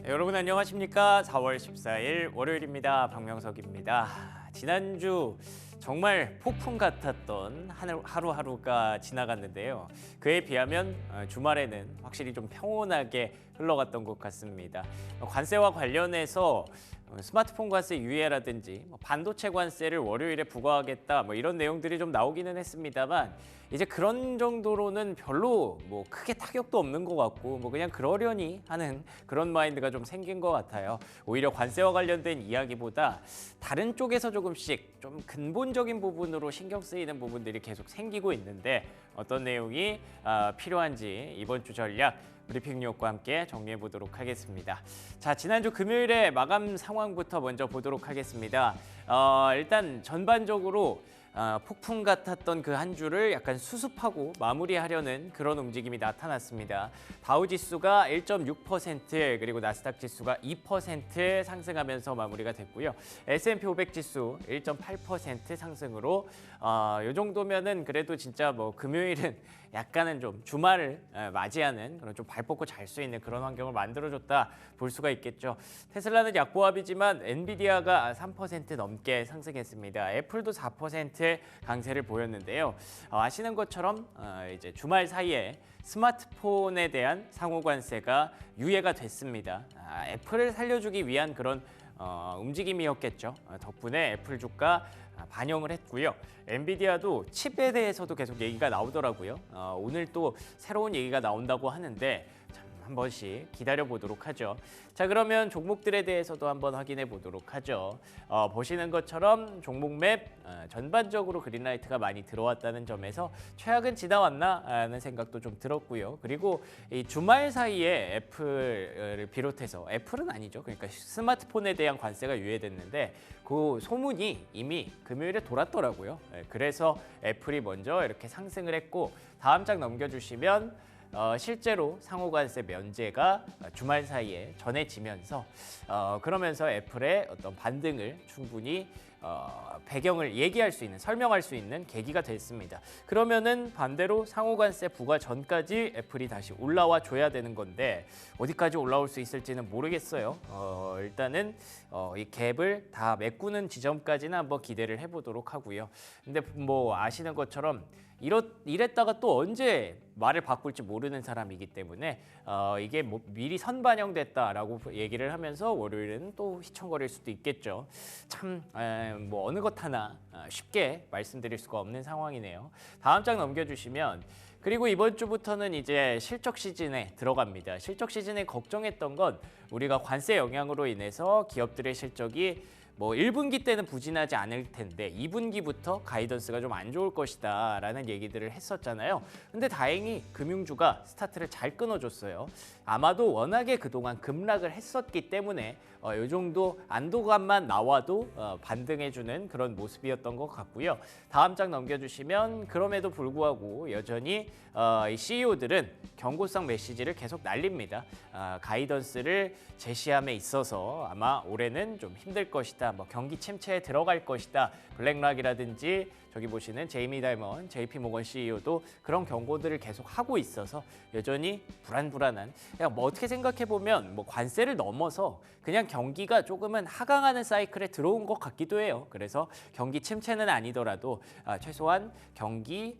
여러분 안녕하십니까? 4월 14일 월요일입니다. 박명석입니다. 지난주 정말 폭풍 같았던 하루하루가 지나갔는데요. 그에 비하면 주말에는 확실히 좀 평온하게 흘러갔던 것 같습니다. 관세와 관련해서 스마트폰 관세 유예라든지 반도체 관세를 월요일에 부과하겠다 이런 내용들이 좀 나오기는 했습니다만 이제 그런 정도로는 별로 크게 타격도 없는 것 같고 그냥 그러려니 하는 그런 마인드가 좀 생긴 것 같아요. 오히려 관세와 관련된 이야기보다 다른 쪽에서 조금씩 좀 근본적인 부분으로 신경 쓰이는 부분들이 계속 생기고 있는데 어떤 내용이 필요한지 이번 주 전략 브리핑 뉴욕과 함께 정리해 보도록 하겠습니다. 자, 지난주 금요일에 마감 상황부터 먼저 보도록 하겠습니다. 일단 전반적으로 폭풍 같았던 그 한 주를 약간 수습하고 마무리하려는 그런 움직임이 나타났습니다. 다우 지수가 1.6% 그리고 나스닥 지수가 2% 상승하면서 마무리가 됐고요. S&P 500 지수 1.8% 상승으로 이 정도면은 그래도 진짜 금요일은 약간은 좀 주말을 맞이하는 그런 좀 발 뻗고 잘 수 있는 그런 환경을 만들어줬다 볼 수가 있겠죠. 테슬라는 약보합이지만 엔비디아가 3% 넘게 상승했습니다. 애플도 4% 강세를 보였는데요. 아시는 것처럼 이제 주말 사이에 스마트폰에 대한 상호관세가 유예가 됐습니다. 애플을 살려주기 위한 그런 움직임이었겠죠. 덕분에 애플 주가 반영을 했고요. 엔비디아도 칩에 대해서도 계속 얘기가 나오더라고요. 오늘 또 새로운 얘기가 나온다고 하는데 한 번씩 기다려 보도록 하죠. 자, 그러면 종목들에 대해서도 한번 확인해 보도록 하죠. 보시는 것처럼 종목 맵 전반적으로 그린라이트가 많이 들어왔다는 점에서 최악은 지나왔나 하는 생각도 좀 들었고요. 그리고 이 주말 사이에 애플을 비롯해서 애플은 아니죠. 그러니까 스마트폰에 대한 관세가 유예됐는데 그 소문이 이미 금요일에 돌았더라고요. 그래서 애플이 먼저 이렇게 상승을 했고 다음 장 넘겨주시면 실제로 상호관세 면제가 주말 사이에 전해지면서 그러면서 애플의 어떤 반등을 충분히 배경을 얘기할 수 있는, 설명할 수 있는 계기가 됐습니다. 그러면은 반대로 상호관세 부과 전까지 애플이 다시 올라와 줘야 되는 건데 어디까지 올라올 수 있을지는 모르겠어요. 일단은 이 갭을 다 메꾸는 지점까지는 한번 기대를 해보도록 하고요. 근데 아시는 것처럼 이랬다가 또 언제 말을 바꿀지 모르는 사람이기 때문에 이게 미리 선반영됐다라고 얘기를 하면서 월요일은 또 휘청거릴 수도 있겠죠. 참 어느 것 하나 쉽게 말씀드릴 수가 없는 상황이네요. 다음 장 넘겨주시면 그리고 이번 주부터는 이제 실적 시즌에 들어갑니다. 실적 시즌에 걱정했던 건 우리가 관세 영향으로 인해서 기업들의 실적이 1분기 때는 부진하지 않을 텐데 2분기부터 가이던스가 좀 안 좋을 것이다 라는 얘기들을 했었잖아요. 근데 다행히 금융주가 스타트를 잘 끊어줬어요. 아마도 워낙에 그동안 급락을 했었기 때문에 이 정도 안도감만 나와도 반등해주는 그런 모습이었던 것 같고요. 다음 장 넘겨주시면 그럼에도 불구하고 여전히 이 CEO들은 경고성 메시지를 계속 날립니다. 가이던스를 제시함에 있어서 아마 올해는 좀 힘들 것이다. 경기 침체에 들어갈 것이다. 블랙락이라든지 저기 보시는 제이미 다이먼, JP 모건 CEO도 그런 경고들을 계속 하고 있어서 여전히 불안불안한. 그냥 어떻게 생각해 보면 관세를 넘어서 그냥 경기가 조금은 하강하는 사이클에 들어온 것 같기도 해요. 그래서 경기 침체는 아니더라도 최소한 경기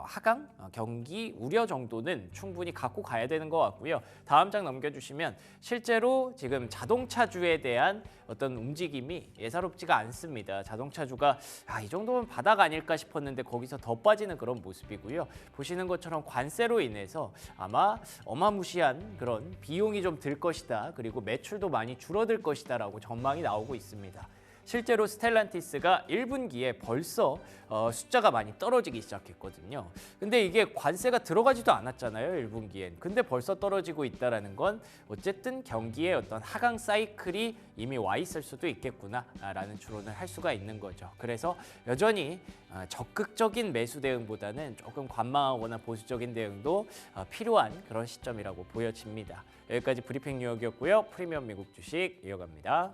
하강, 경기 우려 정도는 충분히 갖고 가야 되는 것 같고요. 다음 장 넘겨주시면 실제로 지금 자동차주에 대한 어떤 움직임이 예사롭지가 않습니다. 자동차주가 이 정도면 바닥 아닐까 싶었는데 거기서 더 빠지는 그런 모습이고요. 보시는 것처럼 관세로 인해서 아마 어마무시한 그런 비용이 좀 들 것이다. 그리고 매출도 많이 줄어들 것이다 라고 전망이 나오고 있습니다. 실제로 스텔란티스가 1분기에 벌써 숫자가 많이 떨어지기 시작했거든요. 근데 이게 관세가 들어가지도 않았잖아요, 1분기엔. 근데 벌써 떨어지고 있다는 건 어쨌든 경기의 어떤 하강 사이클이 이미 와 있을 수도 있겠구나라는 추론을 할 수가 있는 거죠. 그래서 여전히 적극적인 매수 대응보다는 조금 관망하거나 보수적인 대응도 필요한 그런 시점이라고 보여집니다. 여기까지 브리핑 뉴욕이었고요. 프리미엄 미국 주식 이어갑니다.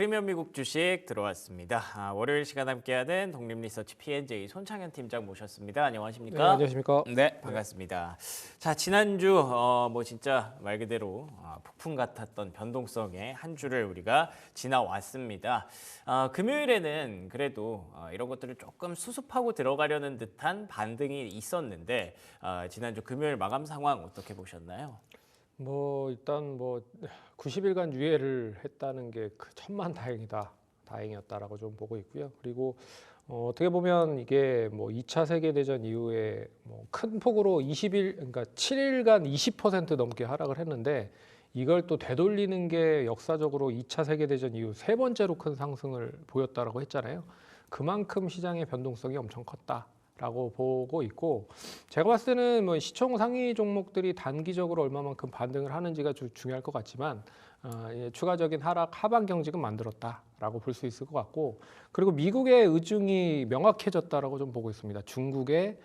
프리미엄 미국 주식 들어왔습니다. 월요일 시간 함께하는 독립리서치 P&J 손창현 팀장 모셨습니다. 안녕하십니까? 네, 안녕하십니까? 네, 반갑습니다. 자, 지난주 뭐 진짜 말 그대로 폭풍 같았던 변동성의 한 주를 우리가 지나왔습니다. 금요일에는 그래도 이런 것들을 조금 수습하고 들어가려는 듯한 반등이 있었는데 지난주 금요일 마감 상황 어떻게 보셨나요? 일단 90일간 유예를 했다는 게 다행이었다라고 좀 보고 있고요. 그리고 어떻게 보면 이게 2차 세계 대전 이후에 큰 폭으로 그러니까 7일간 20% 넘게 하락을 했는데 이걸 또 되돌리는 게 역사적으로 2차 세계 대전 이후 세 번째로 큰 상승을 보였다라고 했잖아요. 그만큼 시장의 변동성이 엄청 컸다라고 보고 있고, 제가 봤을 때는 시총 상위 종목들이 단기적으로 얼마만큼 반등을 하는지가 중요할 것 같지만 추가적인 하방 경직은 만들었다라고 볼 수 있을 것 같고, 그리고 미국의 의중이 명확해졌다라고 좀 보고 있습니다. 중국에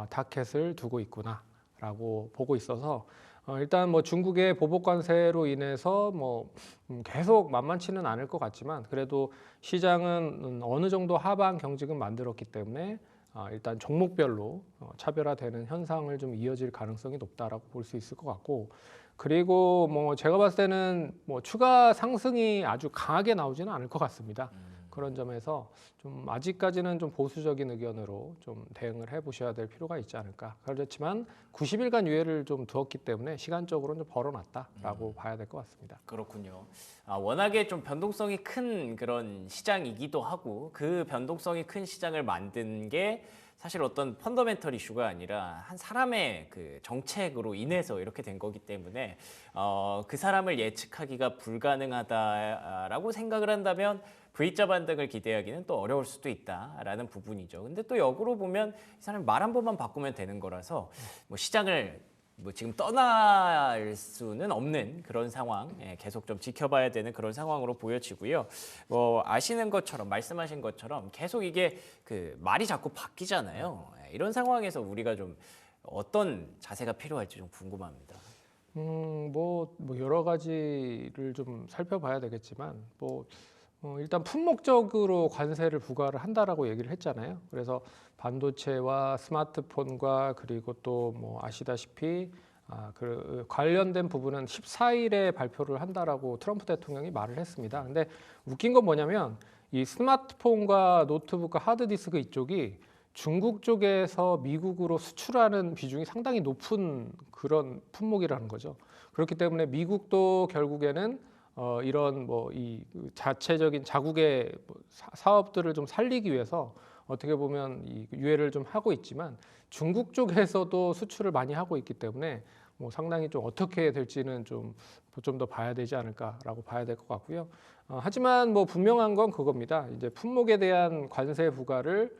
타켓을 두고 있구나라고 보고 있어서 일단 중국의 보복 관세로 인해서 계속 만만치는 않을 것 같지만 그래도 시장은 어느 정도 하방 경직은 만들었기 때문에 일단 종목별로 차별화되는 현상을 좀 이어질 가능성이 높다라고 볼 수 있을 것 같고, 그리고 제가 봤을 때는 추가 상승이 아주 강하게 나오지는 않을 것 같습니다. 그런 점에서 좀 아직까지는 좀 보수적인 의견으로 좀 대응을 해보셔야 될 필요가 있지 않을까. 그렇지만 90일간 유예를 좀 두었기 때문에 시간적으로는 좀 벌어놨다라고 봐야 될 것 같습니다. 그렇군요. 워낙에 좀 변동성이 큰 그런 시장이기도 하고 그 변동성이 큰 시장을 만든 게 사실 어떤 펀더멘털 이슈가 아니라 한 사람의 그 정책으로 인해서 이렇게 된 거기 때문에 그 사람을 예측하기가 불가능하다라고 생각을 한다면 V자 반등을 기대하기는 또 어려울 수도 있다라는 부분이죠. 근데 또 역으로 보면 이 사람 말 한 번만 바꾸면 되는 거라서 시장을 지금 떠날 수는 없는 그런 상황, 계속 좀 지켜봐야 되는 그런 상황으로 보여지고요. 아시는 것처럼 말씀하신 것처럼 계속 이게 그 말이 자꾸 바뀌잖아요. 이런 상황에서 우리가 좀 어떤 자세가 필요할지 좀 궁금합니다. 여러 가지를 좀 살펴봐야 되겠지만 일단 품목적으로 관세를 부과를 한다라고 얘기를 했잖아요. 그래서 반도체와 스마트폰과 그리고 또 아시다시피 그 관련된 부분은 14일에 발표를 한다라고 트럼프 대통령이 말을 했습니다. 근데 웃긴 건 뭐냐면 이 스마트폰과 노트북과 하드디스크 이쪽이 중국 쪽에서 미국으로 수출하는 비중이 상당히 높은 그런 품목이라는 거죠. 그렇기 때문에 미국도 결국에는 이런 이 자체적인 자국의 사업들을 좀 살리기 위해서 어떻게 보면 이 유예를 좀 하고 있지만 중국 쪽에서도 수출을 많이 하고 있기 때문에 상당히 좀 어떻게 될지는 좀 더 봐야 되지 않을까라고 봐야 될 것 같고요. 하지만 분명한 건 그겁니다. 이제 품목에 대한 관세 부과를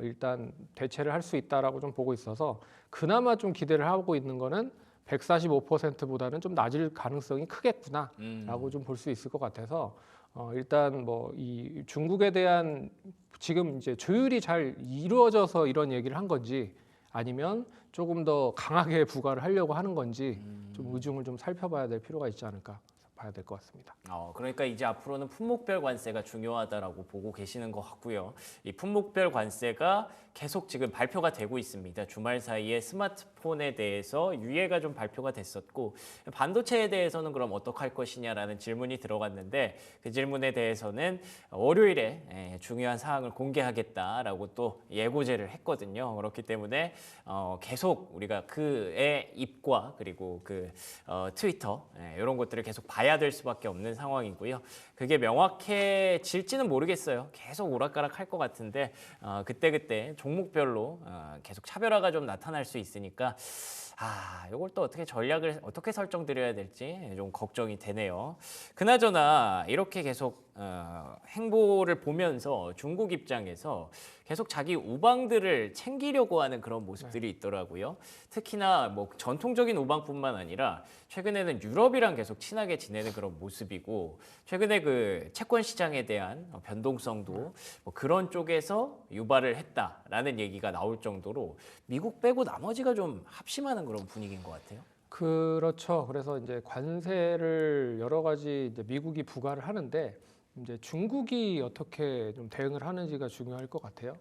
일단 대체를 할 수 있다라고 좀 보고 있어서 그나마 좀 기대를 하고 있는 거는 145%보다는 좀 낮을 가능성이 크겠구나라고 좀 볼 수 있을 것 같아서 일단 이 중국에 대한 지금 이제 조율이 잘 이루어져서 이런 얘기를 한 건지 아니면 조금 더 강하게 부과를 하려고 하는 건지 좀 의중을 좀 살펴봐야 될 필요가 있지 않을까 봐야 될 것 같습니다. 그러니까 이제 앞으로는 품목별 관세가 중요하다라고 보고 계시는 것 같고요. 이 품목별 관세가 계속 지금 발표가 되고 있습니다. 주말 사이에 스마트폰에 대해서 유예가 좀 발표가 됐었고 반도체에 대해서는 그럼 어떡할 것이냐라는 질문이 들어갔는데 그 질문에 대해서는 월요일에 중요한 사항을 공개하겠다라고 또 예고제를 했거든요. 그렇기 때문에 계속 우리가 그의 입과 그리고 그 트위터 이런 것들을 계속 봐야 될 수밖에 없는 상황이고요. 그게 명확해질지는 모르겠어요. 계속 오락가락 할 것 같은데 그때그때 종목별로 계속 차별화가 좀 나타날 수 있으니까 이걸 또 어떻게 전략을 어떻게 설정드려야 될지 좀 걱정이 되네요. 그나저나 이렇게 계속 행보를 보면서 중국 입장에서 계속 자기 우방들을 챙기려고 하는 그런 모습들이 있더라고요. 특히나 전통적인 우방뿐만 아니라 최근에는 유럽이랑 계속 친하게 지내는 그런 모습이고 최근에 그 채권 시장에 대한 변동성도 그런 쪽에서 유발을 했다라는 얘기가 나올 정도로 미국 빼고 나머지가 좀 합심하는 그런 분위기인 것 같아요. 그렇죠. 그래서 이제 관세를 여러 가지 이제 미국이 부과를 하는데 이제 중국이 어떻게 좀 대응을 하는지가 중요할 것 같아요.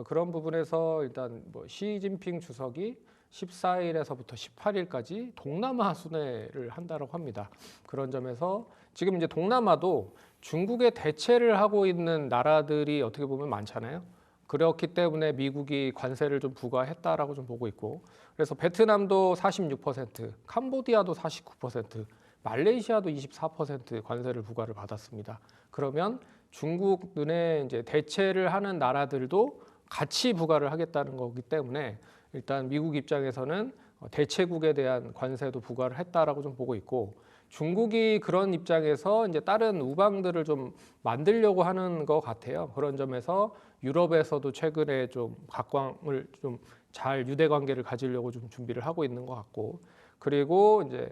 그런 부분에서 일단 뭐 시진핑 주석이 14일에서부터 18일까지 동남아 순회를 한다고 합니다. 그런 점에서 지금 이제 동남아도 중국에 대체를 하고 있는 나라들이 어떻게 보면 많잖아요. 그렇기 때문에 미국이 관세를 좀 부과했다라고 좀 보고 있고, 그래서 베트남도 46%, 캄보디아도 49%, 말레이시아도 24% 관세를 부과를 받았습니다. 그러면 중국 눈에 이제 대체를 하는 나라들도 같이 부과를 하겠다는 거기 때문에 일단 미국 입장에서는 대체국에 대한 관세도 부과를 했다라고 좀 보고 있고, 중국이 그런 입장에서 이제 다른 우방들을 좀 만들려고 하는 것 같아요. 그런 점에서 유럽에서도 최근에 좀 각광을 좀 잘 유대 관계를 가지려고 좀 준비를 하고 있는 것 같고, 그리고 이제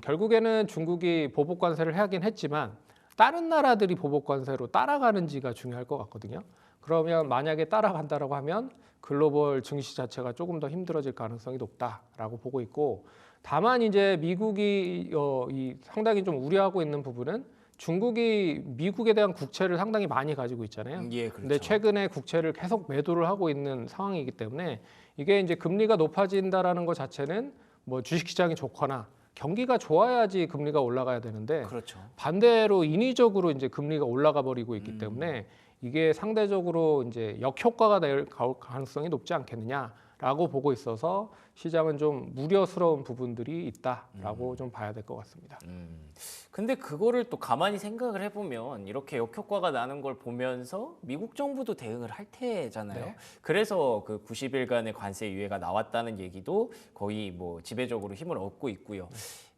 결국에는 중국이 보복 관세를 하긴 했지만 다른 나라들이 보복 관세로 따라가는지가 중요할 것 같거든요. 그러면 만약에 따라간다라고 하면 글로벌 증시 자체가 조금 더 힘들어질 가능성이 높다라고 보고 있고, 다만 이제 미국이 상당히 좀 우려하고 있는 부분은 중국이 미국에 대한 국채를 상당히 많이 가지고 있잖아요. 예, 그렇죠. 근데 최근에 국채를 계속 매도를 하고 있는 상황이기 때문에 이게 이제 금리가 높아진다라는 것 자체는 뭐 주식시장이 좋거나 경기가 좋아야지 금리가 올라가야 되는데, 그렇죠. 반대로 인위적으로 이제 금리가 올라가 버리고 있기 때문에 이게 상대적으로 이제 역효과가 될 가능성이 높지 않겠느냐라고 보고 있어서 시장은 좀 우려스러운 부분들이 있다라고 좀 봐야 될 것 같습니다. 근데 그거를 또 가만히 생각을 해보면 이렇게 역효과가 나는 걸 보면서 미국 정부도 대응을 할 테잖아요. 네. 그래서 그 90일간의 관세 유예가 나왔다는 얘기도 거의 뭐 지배적으로 힘을 얻고 있고요.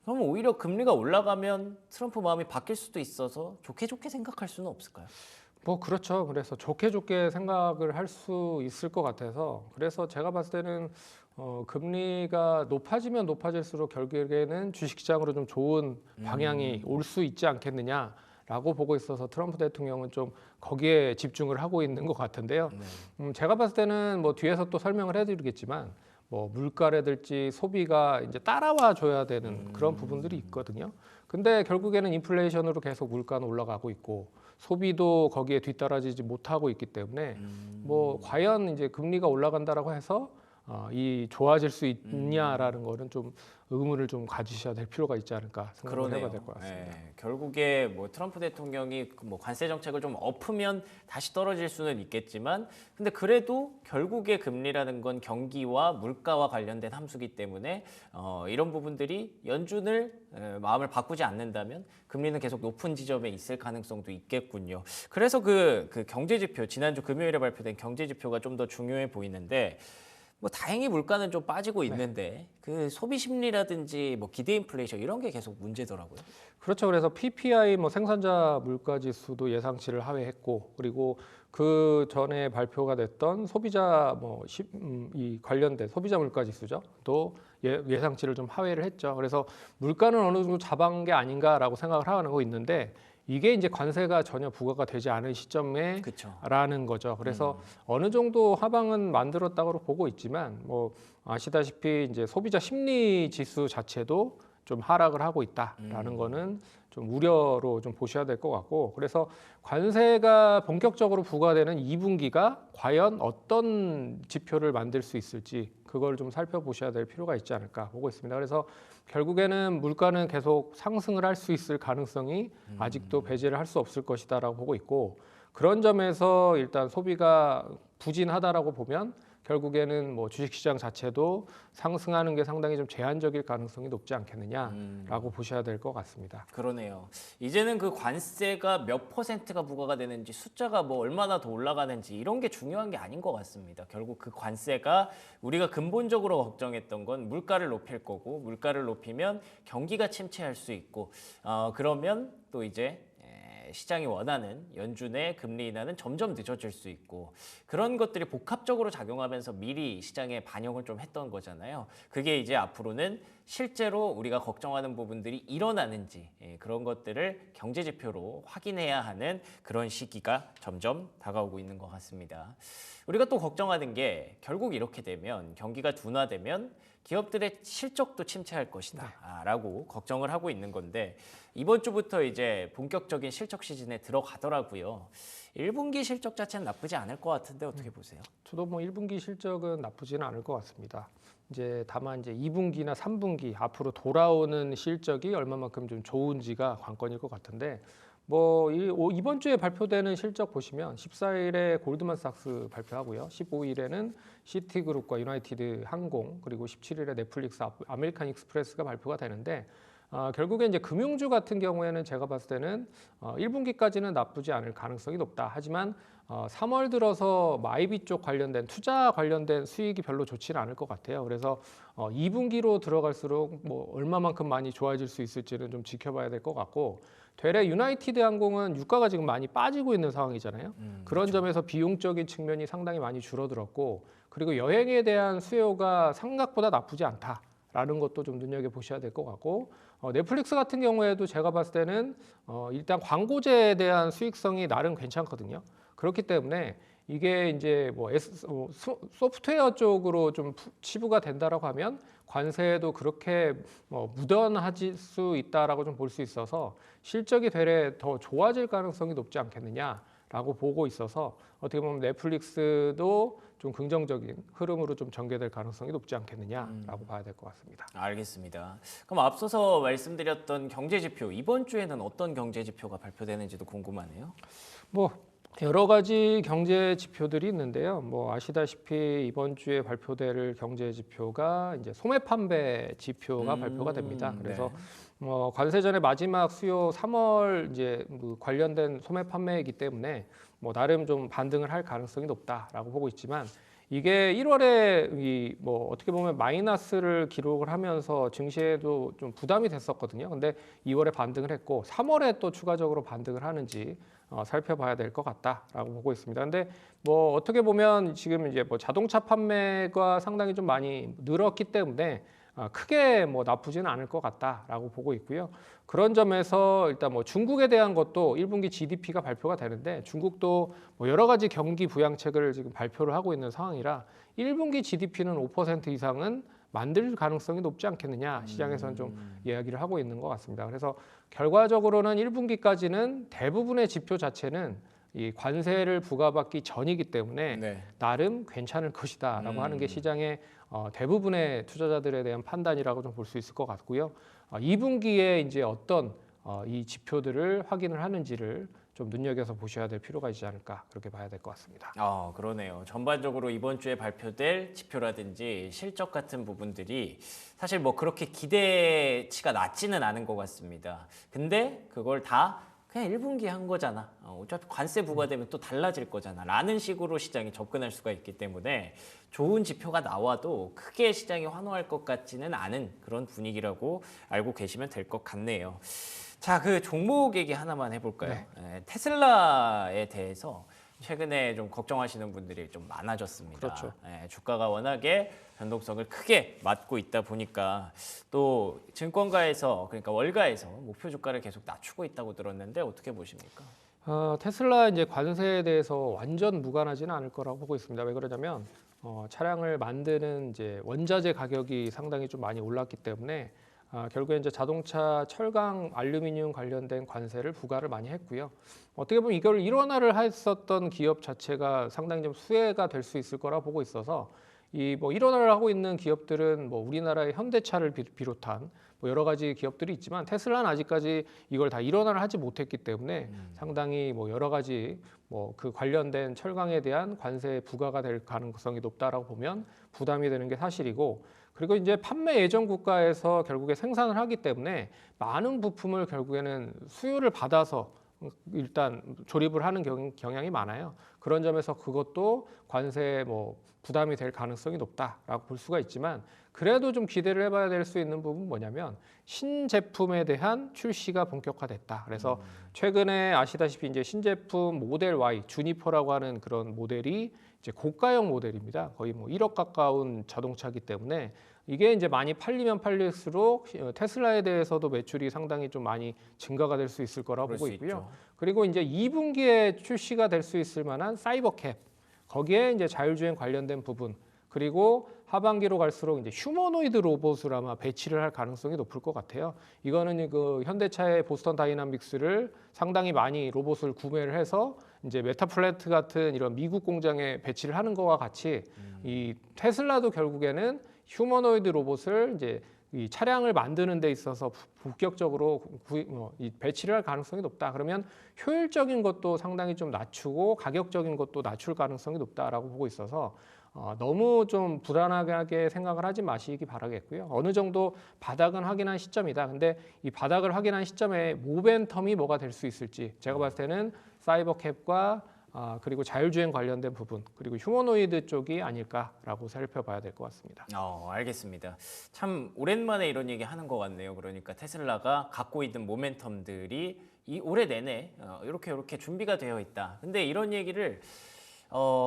그럼 오히려 금리가 올라가면 트럼프 마음이 바뀔 수도 있어서 좋게 생각할 수는 없을까요? 뭐 그렇죠. 그래서 좋게 생각을 할 수 있을 것 같아서, 그래서 제가 봤을 때는 금리가 높아지면 높아질수록 결국에는 주식시장으로 좀 좋은 방향이 올 수 있지 않겠느냐라고 보고 있어서 트럼프 대통령은 좀 거기에 집중을 하고 있는 것 같은데요. 제가 봤을 때는 뭐 뒤에서 또 설명을 해드리겠지만 뭐 물가라든지 소비가 이제 따라와 줘야 되는 그런 부분들이 있거든요. 근데 결국에는 인플레이션으로 계속 물가는 올라가고 있고 소비도 거기에 뒤따라지지 못하고 있기 때문에 뭐 과연 이제 금리가 올라간다라고 해서 이 좋아질 수 있냐라는 거는 좀 의문을 좀 가지셔야 될 필요가 있지 않을까 생각을 해봐야 될 것 같습니다. 예, 결국에 뭐 트럼프 대통령이 뭐 관세 정책을 좀 엎으면 다시 떨어질 수는 있겠지만, 근데 그래도 결국에 금리라는 건 경기와 물가와 관련된 함수기 때문에 이런 부분들이 연준을 마음을 바꾸지 않는다면 금리는 계속 높은 지점에 있을 가능성도 있겠군요. 그래서 그 경제 지표, 지난주 금요일에 발표된 경제 지표가 좀 더 중요해 보이는데, 뭐 다행히 물가는 좀 빠지고 있는데 그 소비 심리라든지 뭐 기대 인플레이션 이런 게 계속 문제더라고요. 그렇죠. 그래서 PPI 뭐 생산자 물가 지수도 예상치를 하회했고, 그리고 그 전에 발표가 됐던 소비자 이 관련된 소비자 물가 지수죠. 또 예상치를 좀 하회를 했죠. 그래서 물가는 어느 정도 잡은 게 아닌가라고 생각을 하고 있는데, 이게 이제 관세가 전혀 부과가 되지 않은 시점에 그렇죠. 라는 거죠. 그래서 어느 정도 하방은 만들었다고 보고 있지만, 뭐 아시다시피 이제 소비자 심리 지수 자체도 좀 하락을 하고 있다라는 거는 좀 우려로 좀 보셔야 될 것 같고, 그래서 관세가 본격적으로 부과되는 2분기가 과연 어떤 지표를 만들 수 있을지 그걸 좀 살펴보셔야 될 필요가 있지 않을까 보고 있습니다. 그래서 결국에는 물가는 계속 상승을 할 수 있을 가능성이 아직도 배제를 할 수 없을 것이다라고 보고 있고, 그런 점에서 일단 소비가 부진하다라고 보면 결국에는 뭐 주식시장 자체도 상승하는 게 상당히 좀 제한적일 가능성이 높지 않겠느냐라고 보셔야 될 것 같습니다. 그러네요. 이제는 그 관세가 몇 퍼센트가 부과가 되는지, 숫자가 뭐 얼마나 더 올라가는지 이런 게 중요한 게 아닌 것 같습니다. 결국 그 관세가 우리가 근본적으로 걱정했던 건 물가를 높일 거고, 물가를 높이면 경기가 침체할 수 있고, 그러면 또 이제 시장이 원하는 연준의 금리 인하는 점점 늦어질 수 있고, 그런 것들이 복합적으로 작용하면서 미리 시장에 반영을 좀 했던 거잖아요. 그게 이제 앞으로는 실제로 우리가 걱정하는 부분들이 일어나는지 그런 것들을 경제 지표로 확인해야 하는 그런 시기가 점점 다가오고 있는 것 같습니다. 우리가 또 걱정하는 게 결국 이렇게 되면 경기가 둔화되면 기업들의 실적도 침체할 것이다 라고 걱정을 하고 있는 건데, 이번 주부터 이제 본격적인 실적 시즌에 들어가더라고요. 1분기 실적 자체는 나쁘지 않을 것 같은데 어떻게 보세요? 저도 뭐 1분기 실적은 나쁘지는 않을 것 같습니다. 이제 다만 이제 2분기나 3분기 앞으로 돌아오는 실적이 얼마만큼 좀 좋은지가 관건일 것 같은데 뭐 이번 주에 발표되는 실적 보시면 14일에 골드만삭스 발표하고요. 15일에는 시티그룹과 유나이티드 항공 그리고 17일에 넷플릭스, 아메리칸 익스프레스가 발표가 되는데 결국에 이제 금융주 같은 경우에는 제가 봤을 때는 1분기까지는 나쁘지 않을 가능성이 높다. 하지만 3월 들어서 아이비 쪽 관련된 투자 관련된 수익이 별로 좋지는 않을 것 같아요. 그래서 2분기로 들어갈수록 뭐 얼마만큼 많이 좋아질 수 있을지는 좀 지켜봐야 될 것 같고 되레 유나이티드 항공은 유가가 지금 많이 빠지고 있는 상황이잖아요. 그런 그렇죠. 점에서 비용적인 측면이 상당히 많이 줄어들었고 그리고 여행에 대한 수요가 생각보다 나쁘지 않다라는 것도 좀 눈여겨보셔야 될 것 같고 넷플릭스 같은 경우에도 제가 봤을 때는 일단 광고제에 대한 수익성이 나름 괜찮거든요. 그렇기 때문에 이게 이제 뭐 소프트웨어 쪽으로 좀 치부가 된다라고 하면 관세에도 그렇게 무던해질 수 있다라고 좀 볼 수 있어서 실적이 되레 더 좋아질 가능성이 높지 않겠느냐라고 보고 있어서 어떻게 보면 넷플릭스도 좀 긍정적인 흐름으로 좀 전개될 가능성이 높지 않겠느냐라고 봐야 될 것 같습니다. 알겠습니다. 그럼 앞서서 말씀드렸던 경제 지표 이번 주에는 어떤 경제 지표가 발표되는지도 궁금하네요. 뭐 여러 가지 경제 지표들이 있는데요. 뭐 아시다시피 이번 주에 발표될 경제 지표가 이제 소매 판매 지표가 발표가 됩니다. 그래서 네. 뭐 관세전의 마지막 수요 3월 이제 그 관련된 소매 판매이기 때문에 뭐 나름 좀 반등을 할 가능성이 높다라고 보고 있지만 이게 1월에 이 뭐 어떻게 보면 마이너스를 기록을 하면서 증시에도 좀 부담이 됐었거든요. 근데 2월에 반등을 했고 3월에 또 추가적으로 반등을 하는지 살펴봐야 될 것 같다라고 보고 있습니다. 근데 뭐 어떻게 보면 지금 이제 뭐 자동차 판매가 상당히 좀 많이 늘었기 때문에 크게 뭐 나쁘지는 않을 것 같다라고 보고 있고요. 그런 점에서 일단 뭐 중국에 대한 것도 1분기 GDP가 발표가 되는데 중국도 뭐 여러 가지 경기 부양책을 지금 발표를 하고 있는 상황이라 1분기 GDP는 5% 이상은 만들 가능성이 높지 않겠느냐 시장에서는 좀 이야기를 하고 있는 것 같습니다. 그래서 결과적으로는 1분기까지는 대부분의 지표 자체는 이 관세를 부과받기 전이기 때문에 네. 나름 괜찮을 것이다라고 하는 게 시장의 대부분의 투자자들에 대한 판단이라고 좀 볼 수 있을 것 같고요. 2분기에 이제 어떤 이 지표들을 확인을 하는지를 좀 눈여겨서 보셔야 될 필요가 있지 않을까 그렇게 봐야 될 것 같습니다. 그러네요. 전반적으로 이번 주에 발표될 지표라든지 실적 같은 부분들이 사실 뭐 그렇게 기대치가 낮지는 않은 것 같습니다. 근데 그걸 다 그냥 1분기 한 거잖아. 어차피 관세 부과되면 또 달라질 거잖아. 라는 식으로 시장이 접근할 수가 있기 때문에 좋은 지표가 나와도 크게 시장이 환호할 것 같지는 않은 그런 분위기라고 알고 계시면 될 것 같네요. 자, 그 종목 얘기 하나만 해볼까요? 네. 테슬라에 대해서 최근에 좀 걱정하시는 분들이 좀 많아졌습니다. 그렇죠. 주가가 워낙에 변동성을 크게 맞고 있다 보니까 또 증권가에서 그러니까 월가에서 목표 주가를 계속 낮추고 있다고 들었는데 어떻게 보십니까? 테슬라 이제 관세에 대해서 완전 무관하지는 않을 거라고 보고 있습니다. 왜 그러냐면 차량을 만드는 이제 원자재 가격이 상당히 좀 많이 올랐기 때문에 결국에 이제 자동차, 철강, 알루미늄 관련된 관세를 부과를 많이 했고요. 어떻게 보면 이걸 일원화를 했었던 기업 자체가 상당히 좀 수혜가 될 수 있을 거라 보고 있어서 이 뭐 일원화를 하고 있는 기업들은 뭐 우리나라의 현대차를 비롯한 뭐 여러 가지 기업들이 있지만 테슬라는 아직까지 이걸 다 일원화를 하지 못했기 때문에 상당히 뭐 여러 가지 뭐 그 관련된 철강에 대한 관세 부과가 될 가능성이 높다라고 보면 부담이 되는 게 사실이고 그리고 이제 판매 예정 국가에서 결국에 생산을 하기 때문에 많은 부품을 결국에는 수요를 받아서 일단 조립을 하는 경향이 많아요. 그런 점에서 그것도 관세에 뭐 부담이 될 가능성이 높다라고 볼 수가 있지만 그래도 좀 기대를 해봐야 될 수 있는 부분은 뭐냐면 신제품에 대한 출시가 본격화됐다. 그래서 최근에 아시다시피 이제 신제품 모델 Y, 주니퍼라고 하는 그런 모델이 이제 고가형 모델입니다. 거의 뭐 1억 가까운 자동차이기 때문에 이게 이제 많이 팔리면 팔릴수록 테슬라에 대해서도 매출이 상당히 좀 많이 증가가 될 수 있을 거라고 그럴 보고 수 있고요. 있죠. 그리고 이제 2분기에 출시가 될 수 있을 만한 사이버캡 거기에 이제 자율주행 관련된 부분 그리고 하반기로 갈수록 이제 휴머노이드 로봇을 아마 배치를 할 가능성이 높을 것 같아요. 이거는 그 현대차의 보스턴 다이나믹스를 상당히 많이 로봇을 구매를 해서 이제 메타플랜트 같은 이런 미국 공장에 배치를 하는 거와 같이 이 테슬라도 결국에는 휴머노이드 로봇을 이제 이 차량을 만드는 데 있어서 본격적으로 배치를 할 가능성이 높다. 그러면 효율적인 것도 상당히 좀 낮추고 가격적인 것도 낮출 가능성이 높다라고 보고 있어서 너무 좀 불안하게 생각을 하지 마시기 바라겠고요. 어느 정도 바닥은 확인한 시점이다. 근데 이 바닥을 확인한 시점에 모멘텀이 뭐가 될 수 있을지 제가 봤을 때는 사이버캡과 그리고 자율주행 관련된 부분 그리고 휴머노이드 쪽이 아닐까라고 살펴봐야 될 것 같습니다. 알겠습니다. 참 오랜만에 이런 얘기 하는 것 같네요. 그러니까 테슬라가 갖고 있는 모멘텀들이 이 올해 내내 이렇게 준비가 되어 있다. 근데 이런 얘기를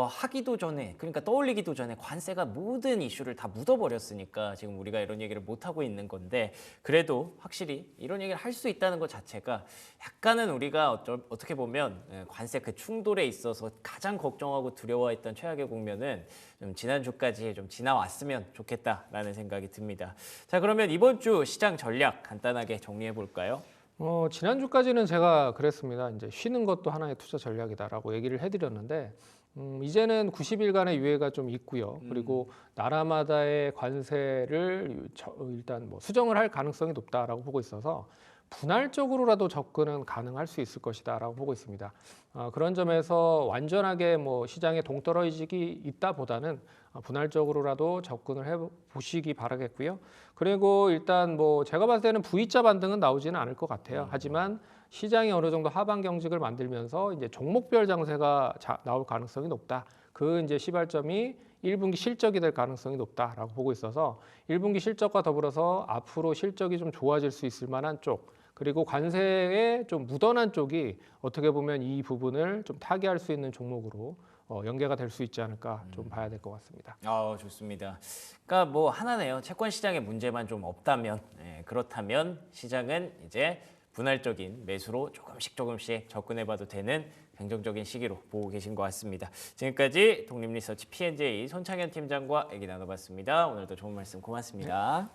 하기도 전에, 그러니까 떠올리기도 전에 관세가 모든 이슈를 다 묻어버렸으니까 지금 우리가 이런 얘기를 못 하고 있는 건데, 그래도 확실히 이런 얘기를 할 수 있다는 것 자체가 약간은 우리가 어떻게 보면 관세 그 충돌에 있어서 가장 걱정하고 두려워했던 최악의 국면은 좀 지난주까지 좀 지나왔으면 좋겠다라는 생각이 듭니다. 자, 그러면 이번 주 시장 전략 간단하게 정리해 볼까요? 지난주까지는 제가 그랬습니다. 이제 쉬는 것도 하나의 투자 전략이다라고 얘기를 해드렸는데 이제는 90일간의 유예가 좀 있고요. 그리고 나라마다의 관세를 일단 뭐 수정을 할 가능성이 높다라고 보고 있어서 분할적으로라도 접근은 가능할 수 있을 것이다라고 보고 있습니다. 그런 점에서 완전하게 뭐 시장에 동떨어지기 있다보다는 분할적으로라도 접근을 해 보시기 바라겠고요. 그리고 일단 뭐 제가 봤을 때는 V자 반등은 나오지는 않을 것 같아요. 하지만 시장이 어느 정도 하방 경직을 만들면서 이제 종목별 장세가 나올 가능성이 높다. 그 이제 시발점이 1분기 실적이 될 가능성이 높다라고 보고 있어서 1분기 실적과 더불어서 앞으로 실적이 좀 좋아질 수 있을 만한 쪽, 그리고 관세에 좀 묻어난 쪽이 어떻게 보면 이 부분을 좀 타개할 수 있는 종목으로 연계가 될 수 있지 않을까 좀 봐야 될 것 같습니다. 좋습니다. 그러니까 뭐 하나네요. 채권 시장에 문제만 좀 없다면, 그렇다면 시장은 이제 분할적인 매수로 조금씩 접근해봐도 되는 긍정적인 시기로 보고 계신 것 같습니다. 지금까지 독립리서치 P&J 손창현 팀장과 얘기 나눠봤습니다. 오늘도 좋은 말씀 고맙습니다.